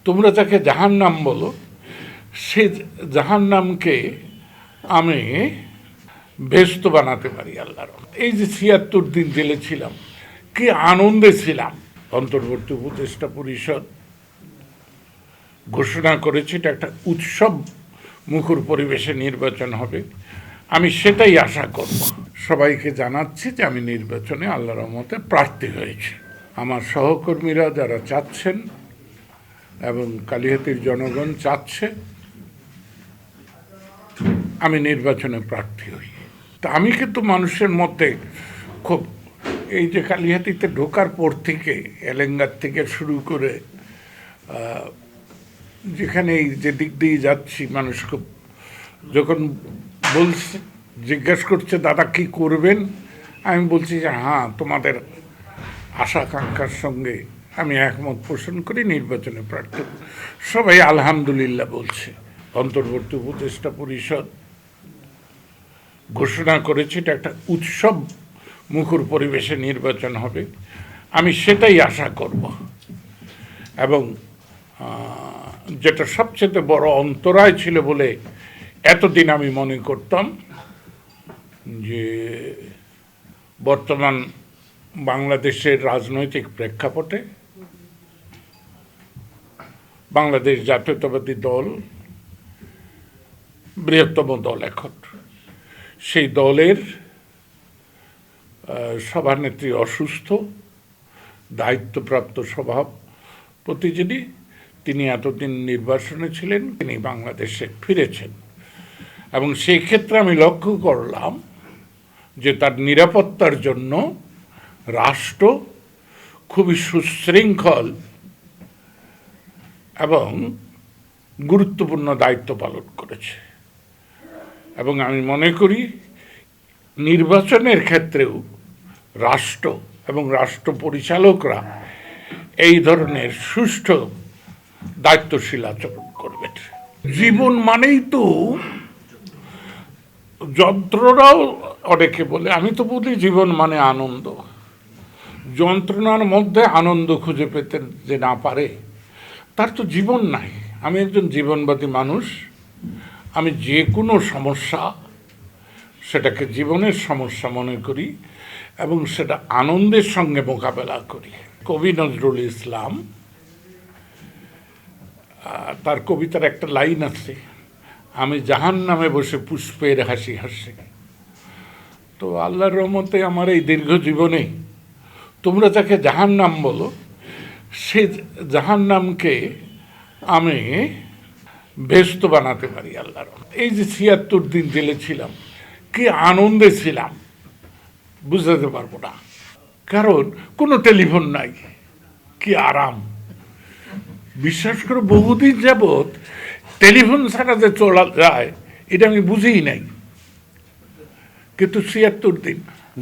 তোমরা যাকে জাহান্নাম বলো, সে জাহান্নামকে আমি বেহেশত বানাতে পারি আল্লাহর। এই যে ৭৬ দিন জেলে ছিলাম, কি আনন্দে ছিলাম। অন্তর্বর্তী উপদেষ্টা পরিষদ ঘোষণা করেছে এটা একটা উৎসব মুখর পরিবেশে নির্বাচন হবে। আমি সেটাই আশা করব। সবাইকে জানাচ্ছি যে আমি নির্বাচনে আল্লাহর রহমতে প্রার্থী হয়েছি। আমার সহকর্মীরা যারা চাচ্ছেন এবং কালিহাতীর জনগণ চাচ্ছে আমি নির্বাচনে প্রার্থী হই। তা আমি কিন্তু মানুষের মধ্যে খুব, এই যে কালিহাতীতে ঢোকার পর থেকে এলেঙ্গার থেকে শুরু করে যেখানে যে দিক দিয়ে যাচ্ছি, মানুষ খুব যখন বলছে, জিজ্ঞেস করছে দাদা কি করবেন, আমি বলছি যে হ্যাঁ, তোমাদের আশা আকাঙ্ক্ষার সঙ্গে আমি একমত পোষণ করি, নির্বাচনে প্রার্থী। সবাই আলহামদুলিল্লাহ বলছে। অন্তর্বর্তী উপদেষ্টা পরিষদ ঘোষণা করেছে এটা একটা উৎসব মুখর পরিবেশে নির্বাচন হবে। আমি সেটাই আশা করব। এবং যেটা সবচেয়ে বড় অন্তরায় ছিল বলে এতদিন আমি মনে করতাম যে বর্তমান বাংলাদেশের রাজনৈতিক প্রেক্ষাপটে বাংলাদেশ জাতীয়তাবাদী দল বৃহত্তম দল এখন, সেই দলের সভানেত্রী অসুস্থ, দায়িত্বপ্রাপ্ত সভাপতি যিনি, তিনি এতদিন নির্বাসনে ছিলেন, তিনি বাংলাদেশে ফিরেছেন। এবং সেই ক্ষেত্রে আমি লক্ষ্য করলাম যে তার নিরাপত্তার জন্য রাষ্ট্র খুবই সুশৃঙ্খল এবং গুরুত্বপূর্ণ দায়িত্ব পালন করেছে। এবং আমি মনে করি নির্বাচনের ক্ষেত্রেও রাষ্ট্র এবং রাষ্ট্র পরিচালকরা এই ধরনের সুষ্ঠু দায়িত্বশীল আচরণ করবেন। জীবন মানেই তো যন্ত্রণাও অনেকে বলে, আমি তো বলি জীবন মানে আনন্দ। যন্ত্রণার মধ্যে আনন্দ খুঁজে পেতে যে না পারে তার তো জীবন নাই। আমি একজন জীবনবাদী মানুষ। আমি যে কোনো সমস্যা সেটাকে জীবনের সমস্যা মনে করি এবং সেটা আনন্দের সঙ্গে মোকাবেলা করি। কবি নজরুল ইসলাম তার কবিতার একটা লাইন আছে, আমি জাহান্নামে বসে পুষ্পের হাসি হাসি। তো আল্লাহর রহমতে আমার এই দীর্ঘ জীবনে তোমরা যাকে জাহান্নাম বলো, সে জাহান্নামকে আমি বেহেশত বানাতে পারি আল্লাহর। এই যে ৭৬ দিন জেলে ছিলাম, কি আনন্দে ছিলাম বুঝাতে পারবো না। কারণ কোনো টেলিফোন নাই, কি আরাম। বিশ্বাস করে বহুদিন যাবৎ টেলিফোন ছাড়া যে চলা যায় এটা আমি বুঝিই নাই। কিন্তু ৭৬ দিন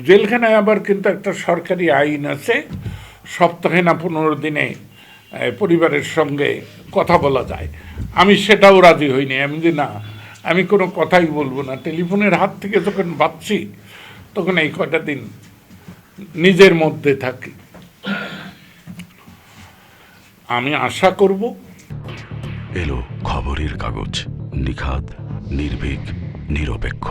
জেলখানায় আবার কিন্তু একটা সরকারি আইন আছে, সপ্তাহে না ১৫ দিনে পরিবারের সঙ্গে কথা বলা যায়। আমি সেটাও রাজি হইনি। আমি যে না, আমি কোনো কথাই বলবো না। টেলিফোনের হাত থেকে যখন বাঁচছি তখন এই কয়টা দিন নিজের মধ্যে থাকি। আমি আশা করব। এলো খবরের কাগজ, নিখাত, নির্ভীক, নিরপেক্ষ।